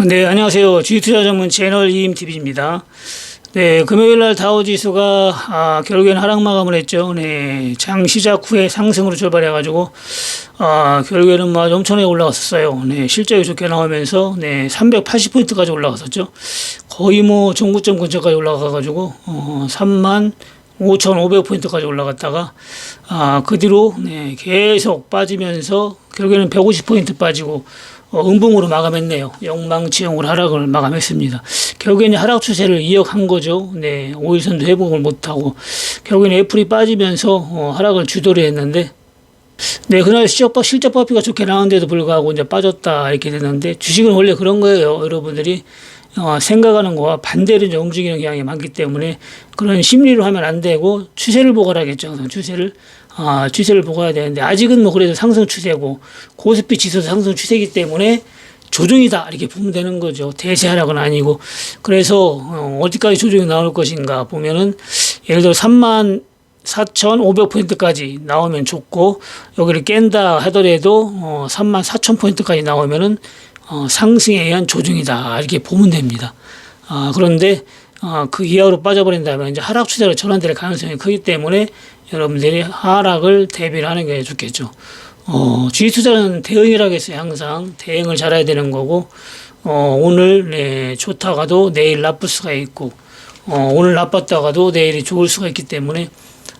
네, 안녕하세요. 주식투자 전문 채널 이임TV입니다. 네, 금요일날 다우지수가 결국에는 하락 마감을 했죠. 네, 장 시작 후에 상승으로 출발해가지고 결국에는 뭐 엄청나게 올라갔었어요. 네, 실적이 좋게 나오면서 380포인트까지 올라갔었죠. 거의 뭐 전고점 근처까지 올라가가지고 35,500포인트까지 올라갔다가 그 뒤로 계속 빠지면서 결국에는 150포인트 빠지고 음봉으로 마감했네요. 영망치용으로 하락을 마감했습니다. 결국에는 하락 추세를 이어간 거죠. 네, 5일선도 회복을 못하고 결국에는 애플이 빠지면서 하락을 주도를 했는데, 네, 그날 실적 발표가 좋게 나왔는데도 불구하고 이제 빠졌다 이렇게 됐는데, 주식은 원래 그런 거예요. 여러분들이 생각하는 거와 반대로 이제 움직이는 경향이 많기 때문에 그런 심리로 하면 안 되고 추세를 보고 하겠죠. 추세를 보고 해야 되는데, 아직은 뭐 그래도 상승 추세고 코스피 지수도 상승 추세이기 때문에 조정이다 이렇게 보면 되는 거죠. 대세 하락은 아니고. 그래서 어디까지 조정이 나올 것인가 보면은, 예를 들어 34,500포인트까지 나오면 좋고, 여기를 깬다 하더라도 34,000포인트까지 나오면은 상승에 의한 조정이다 이렇게 보면 됩니다. 그런데 그 이하로 빠져버린다면 이제 하락 추세로 전환될 가능성이 크기 때문에 여러분들이 하락을 대비를 하는 게 좋겠죠. 주식 투자는 대응이라고 했어요. 항상 대응을 잘해야 되는 거고, 오늘 좋다가도 내일 나쁠 수가 있고, 오늘 나빴다가도 내일이 좋을 수가 있기 때문에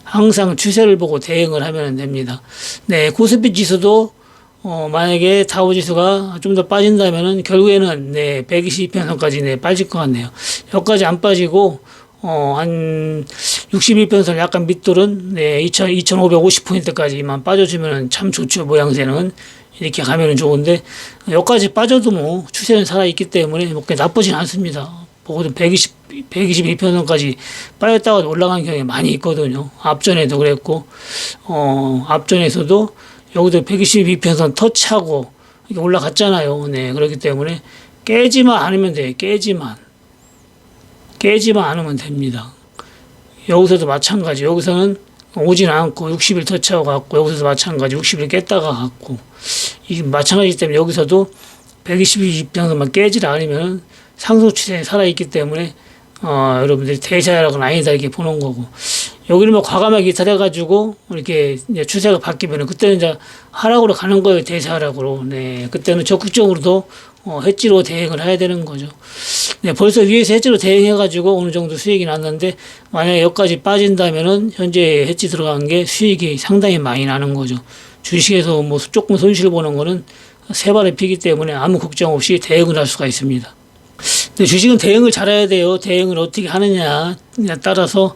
항상 추세를 보고 대응을 하면 됩니다. 네, 코스피 지수도 만약에 다우지수가 좀 더 빠진다면은 결국에는 122편선까지 빠질 것 같네요. 여기까지 안 빠지고 한 61편선 약간 밑돌은 2,550포인트까지만 빠져주면 참 좋죠. 모양새는 이렇게 가면은 좋은데, 여기까지 빠져도 뭐 추세는 살아있기 때문에 뭐 나쁘진 않습니다. 보거든 122편선까지 빠졌다가 올라가는 경우가 많이 있거든요. 앞전에도 그랬고, 앞전에서도 여기도 122편선 터치하고 이렇게 올라갔잖아요. 네, 그렇기 때문에 깨지만 않으면 돼요. 깨지만 않으면 됩니다. 여기서도 마찬가지. 여기서는 오진 않고 60일 터치하고 갔고, 여기서도 마찬가지 60일 깼다가 갔고, 이게 마찬가지이기 때문에 여기서도 122편선만 깨지 않으면 상승 추세에 살아있기 때문에 여러분들이 대세하락은 아니다 이렇게 보는 거고, 여기는 뭐 과감하게 이탈해가지고 이렇게 이제 추세가 바뀌면 그때는 이제 하락으로 가는 거예요. 대세하락으로. 네, 그때는 적극적으로도 해지로 대응을 해야 되는 거죠. 네, 벌써 위에서 해지로 대응해가지고 어느 정도 수익이 났는데, 만약에 여기까지 빠진다면은 현재 해지 들어간 게 수익이 상당히 많이 나는 거죠. 주식에서 뭐 조금 손실 보는 거는 세 발에 피기 때문에 아무 걱정 없이 대응을 할 수가 있습니다. 근데 주식은 대응을 잘해야 돼요. 대응을 어떻게 하느냐에 따라서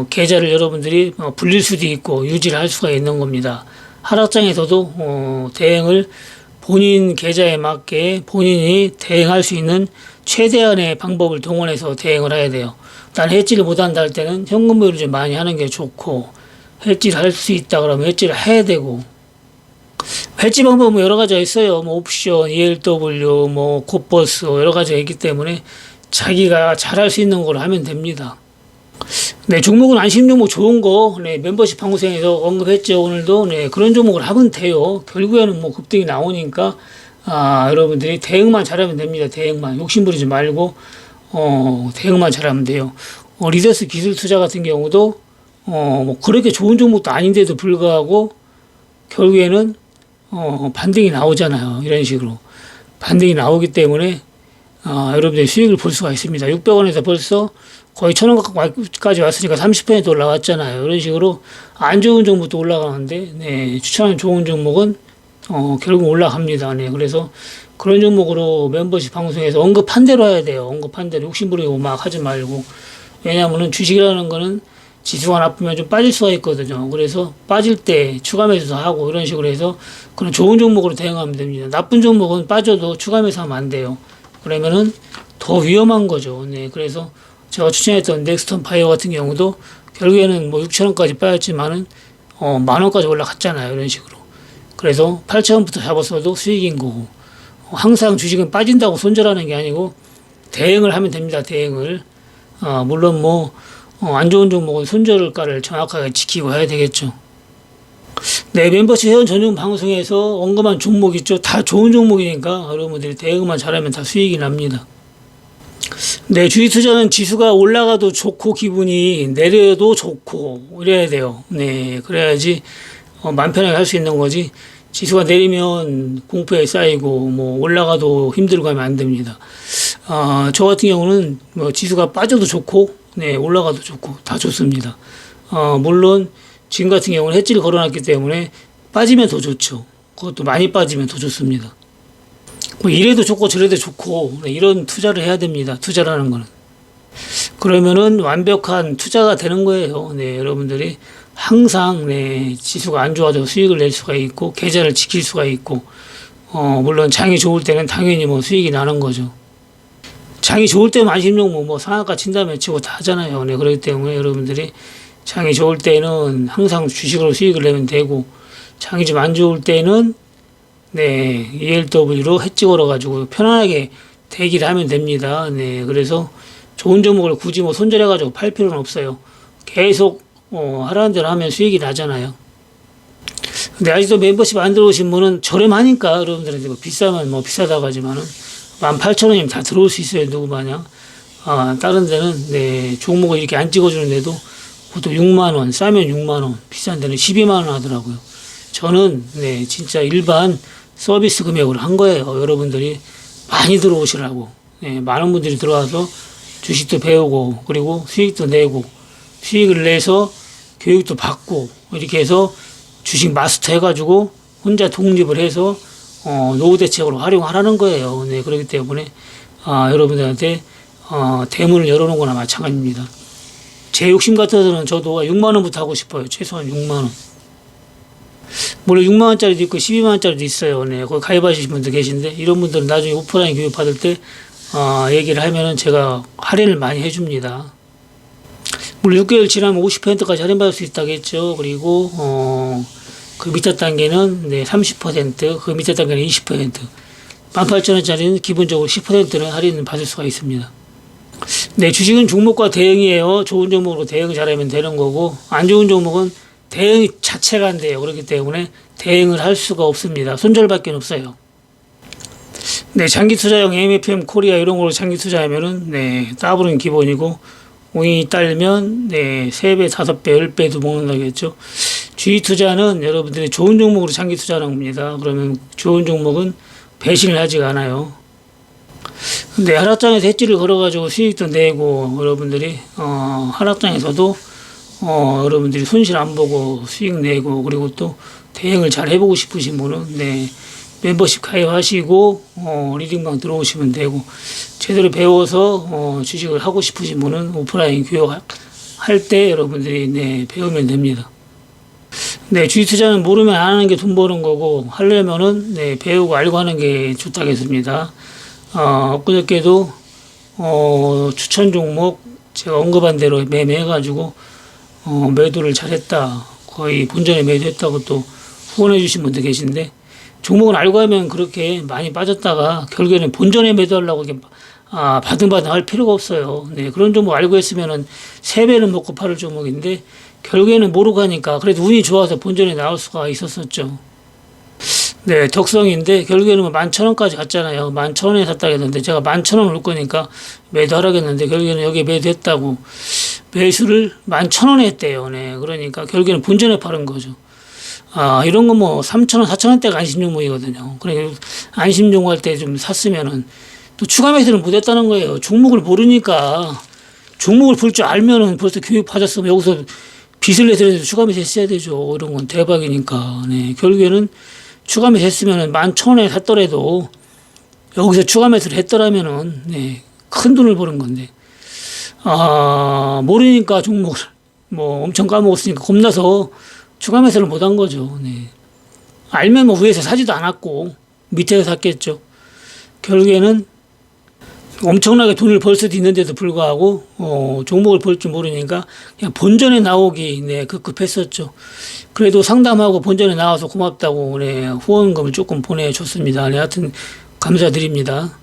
계좌를 여러분들이 불릴 수도 있고 유지를 할 수가 있는 겁니다. 하락장에서도 대응을 본인 계좌에 맞게 본인이 대응할 수 있는 최대한의 방법을 동원해서 대응을 해야 돼요. 일단 해지를 못한다 할 때는 현금 보유를 좀 많이 하는 게 좋고, 해지를 할 수 있다 그러면 해지를 해야 되고, 해지 방법은 여러 가지가 있어요. 뭐 옵션, ELW, 뭐 콧버스 여러 가지가 있기 때문에 자기가 잘할 수 있는 걸 하면 됩니다. 네, 종목은 안심 종목 좋은 거, 멤버십 방송에서 언급했죠. 오늘도. 그런 종목을 하면 돼요. 결국에는 뭐 급등이 나오니까, 여러분들이 대응만 잘하면 됩니다. 대응만. 욕심부리지 말고, 대응만 잘하면 돼요. 리더스 기술 투자 같은 경우도, 뭐 그렇게 좋은 종목도 아닌데도 불구하고, 결국에는 반등이 나오잖아요. 이런 식으로. 반등이 나오기 때문에, 여러분들이 수익을 볼 수가 있습니다. 600원에서 벌써 거의 1,000원까지 왔으니까 30% 올라왔잖아요. 이런 식으로 안 좋은 종목도 올라가는데, 추천하는 좋은 종목은, 결국 올라갑니다. 네. 그래서 그런 종목으로 멤버십 방송에서 언급한 대로 해야 돼요. 언급한 대로 욕심부리고 막 하지 말고. 왜냐면은 주식이라는 거는 지수가 나쁘면 좀 빠질 수가 있거든요. 그래서 빠질 때 추가 매수도 하고 이런 식으로 해서 그런 좋은 종목으로 대응하면 됩니다. 나쁜 종목은 빠져도 추가 매수하면 안 돼요. 그러면은 더 위험한 거죠. 네. 그래서 제가 추천했던 넥스턴 파이어 같은 경우도 결국에는 뭐 6,000원까지 빠졌지만은 10,000원까지 올라갔잖아요. 이런 식으로. 그래서 8,000원부터 잡았어도 수익인 거고, 항상 주식은 빠진다고 손절하는 게 아니고 대응을 하면 됩니다. 대응을. 물론 뭐 안 좋은 종목은 손절가를 정확하게 지키고 해야 되겠죠. 네, 멤버십 회원 전용 방송에서 언급한 종목 있죠. 다 좋은 종목이니까 여러분들이 대응만 잘하면 다 수익이 납니다. 네, 주식 투자는 지수가 올라가도 좋고 기분이 내려도 좋고 이래야 돼요. 네, 그래야지 마음 편하게 할 수 있는 거지. 지수가 내리면 공포에 쌓이고 뭐 올라가도 힘들고 하면 안 됩니다. 저 같은 경우는 뭐 지수가 빠져도 좋고 네, 올라가도 좋고 다 좋습니다. 물론 지금 같은 경우는 해지를 걸어놨기 때문에 빠지면 더 좋죠. 그것도 많이 빠지면 더 좋습니다. 뭐 이래도 좋고 저래도 좋고 네, 이런 투자를 해야 됩니다. 투자라는 거는. 그러면은 완벽한 투자가 되는 거예요. 네, 여러분들이 항상 네, 지수가 안 좋아도 수익을 낼 수가 있고 계좌를 지킬 수가 있고 물론 장이 좋을 때는 당연히 뭐 수익이 나는 거죠. 장이 좋을 때만 안심종목 뭐 상한가 친다면 치고 다 하잖아요. 네, 그렇기 때문에 여러분들이 장이 좋을 때는 항상 주식으로 수익을 내면 되고 장이 좀 안 좋을 때는 네, ELW로 해지 걸어가지고 편안하게 대기를 하면 됩니다. 네, 그래서 좋은 종목을 굳이 뭐 손절해가지고 팔 필요는 없어요. 계속 하라는 대로 하면 수익이 나잖아요. 근데 아직도 멤버십 안 들어오신 분은 저렴하니까 여러분들한테 뭐 비싸면 뭐 비싸다고 하지만은 18,000원이면 다 들어올 수 있어요. 누구 마냥. 다른 데는 네, 종목을 이렇게 안 찍어주는데도 보통 6만원, 싸면 6만원, 비싼 데는 12만원 하더라고요. 저는 네, 진짜 일반 서비스 금액으로 한 거예요. 여러분들이 많이 들어오시라고. 네, 많은 분들이 들어와서 주식도 배우고 그리고 수익도 내고 수익을 내서 교육도 받고 이렇게 해서 주식 마스터 해가지고 혼자 독립을 해서 노후 대책으로 활용하라는 거예요. 네, 그렇기 때문에 여러분들한테 대문을 열어놓은 거나 마찬가지입니다. 제 욕심 같아서는 저도 6만 원부터 하고 싶어요. 최소한 6만 원. 물론 6만 원짜리도 있고 12만 원짜리도 있어요. 네, 거기 가입하시는 분들 계신데 이런 분들은 나중에 오프라인 교육 받을 때 얘기를 하면은 제가 할인을 많이 해줍니다. 물론 6개월 지나면 50%까지 할인받을 수 있다고 했죠. 그리고 그 밑에 단계는 네, 30%, 그 밑에 단계는 20%. 18,000원짜리는 기본적으로 10%는 할인을 받을 수가 있습니다. 네, 주식은 종목과 대응이에요. 좋은 종목으로 대응 잘하면 되는 거고 안 좋은 종목은 대응 자체가 안 돼요. 그렇기 때문에 대응을 할 수가 없습니다. 손절밖에 없어요. 네, 장기 투자형 MFM 코리아 이런 걸로 장기 투자하면은 네, 더블은 기본이고 운이 딸면 네, 3배, 5배, 10배도 먹는다겠죠. 주식 투자는 여러분들이 좋은 종목으로 장기 투자하는 겁니다. 그러면 좋은 종목은 배신을 하지가 않아요. 근데 하락장에서 해지를 걸어가지고 수익도 내고 여러분들이 하락장에서도 여러분들이 손실 안 보고 수익 내고 그리고 또 대응을 잘 해보고 싶으신 분은 네, 멤버십 가입하시고 리딩방 들어오시면 되고 제대로 배워서 주식을 하고 싶으신 분은 오프라인 교육할 때 여러분들이 네, 배우면 됩니다. 네, 주식 투자는 모르면 안 하는 게 돈 버는 거고 하려면은 네, 배우고 알고 하는 게 좋다겠습니다. 엊그저께도 추천 종목 제가 언급한 대로 매매해가지고 매도를 잘했다. 거의 본전에 매도했다고 또 후원해 주신 분들 계신데 종목은 알고 하면 그렇게 많이 빠졌다가 결국에는 본전에 매도하려고 이렇게 바등바등 할 필요가 없어요. 네, 그런 종목 알고 했으면은 3배는 먹고 팔을 종목인데 결국에는 모르고 하니까 그래도 운이 좋아서 본전에 나올 수가 있었었죠. 네, 덕성인데 결국에는 11,000원까지 갔잖아요. 11,000원에 샀다 했는데 제가 11,000원 올 거니까 매도하라고 했는데 결국에는 여기에 매도했다고 매수를 11,000원에 했대요. 네, 그러니까 결국에는 본전에 파는 거죠. 이런 거 뭐 3,000원, 4,000원대가 안심종목이거든요. 그러니까 안심종목 할 때 좀 샀으면은 또 추가 매수를 못 했다는 거예요. 종목을 모르니까 종목을 볼 줄 알면은 벌써 교육 받았으면 여기서 빚을 내서 추가 매수 했어야 되죠. 이런 건 대박이니까. 네, 결국에는 추가 매수 했으면은 11,000원에 샀더라도 여기서 추가 매수를 했더라면은 네, 큰 돈을 버는 건데 모르니까 종목을 뭐 엄청 까먹었으니까 겁나서 추가 매수를 못 한 거죠. 네. 알면 뭐 위에서 사지도 않았고 밑에서 샀겠죠. 결국에는 엄청나게 돈을 벌 수도 있는데도 불구하고 종목을 볼 줄 모르니까 그냥 본전에 나오기 네, 급급했었죠. 그래도 상담하고 본전에 나와서 고맙다고 네, 후원금을 조금 보내줬습니다. 네, 하여튼 감사드립니다.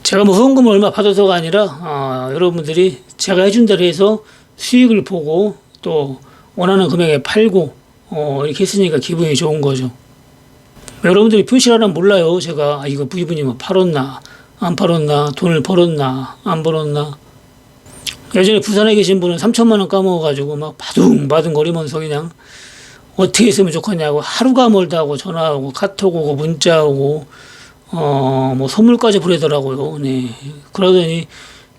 제가 뭐 후원금을 얼마 받아서가 아니라 여러분들이 제가 해준 대로 해서 수익을 보고 또 원하는 금액에 팔고 이렇게 했으니까 기분이 좋은 거죠. 여러분들이 표시라면 몰라요. 제가 이거 이분이 뭐 팔았나 안 팔았나, 돈을 벌었나 안 벌었나. 예전에 부산에 계신 분은 3천만 원 까먹어가지고 막 바둥바둥 거리면서 그냥 어떻게 했으면 좋겠냐고 하루가 멀다고 전화하고 카톡 오고 문자 오고 뭐 선물까지 보내더라고요. 네. 그러더니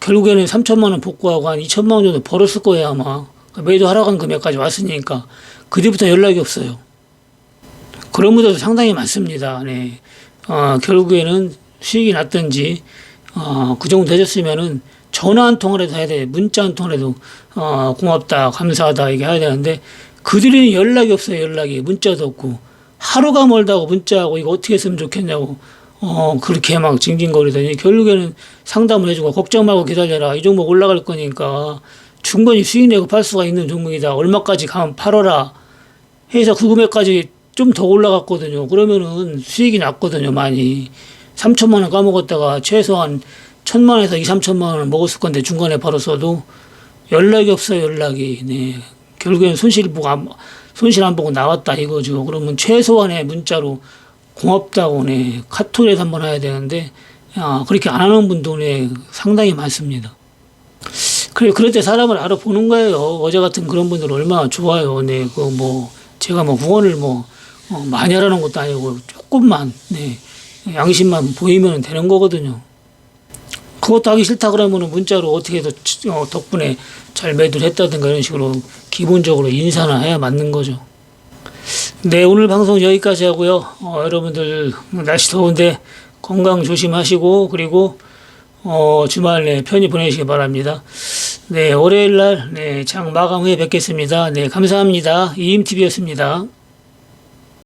결국에는 3천만 원 복구하고 한 2천만 원 정도 벌었을 거예요 아마. 매도 하락한 금액까지 왔으니까 그 뒤부터 연락이 없어요. 그런 분들도 상당히 많습니다. 네. 결국에는 수익이 났든지 그 정도 되셨으면은 전화 한 통화라도 해야 돼. 문자 한 통화라도 고맙다 감사하다 이게 해야 되는데 그들이 연락이 없어요. 연락이 문자도 없고 하루가 멀다고 문자하고 이거 어떻게 했으면 좋겠냐고 그렇게 막 징징거리더니 결국에는 상담을 해주고 걱정 말고 기다려라. 이 종목 올라갈 거니까 충분히 수익 내고 팔 수가 있는 종목이다. 얼마까지 가면 팔아라 해서 그 금액까지 좀 더 올라갔거든요. 그러면은 수익이 났거든요. 많이 3천만 원 까먹었다가 최소한 1,000만 원에서 2, 3천만 원을 먹었을 건데 중간에 팔았어도 연락이 없어요. 연락이. 네. 결국에는 손실 안 보고 나왔다 이거죠. 그러면 최소한의 문자로 고맙다고 네. 카톡에서 한번 해야 되는데 그렇게 안 하는 분도 네. 상당히 많습니다. 그럴 때 사람을 알아보는 거예요. 어제 같은 그런 분들 얼마나 좋아요. 네. 제가 후원을 많이 하라는 것도 아니고 조금만 네. 양심만 보이면 되는 거거든요. 그것도 하기 싫다 그러면 문자로 어떻게 해서 덕분에 잘 매도를 했다든가 이런 식으로 기본적으로 인사나 해야 맞는 거죠. 네, 오늘 방송 여기까지 하고요. 여러분들 날씨 더운데 건강 조심하시고 그리고 주말 내 편히 보내시기 바랍니다. 네, 월요일 날 장 마감 후에 뵙겠습니다. 네, 감사합니다. 이임TV였습니다.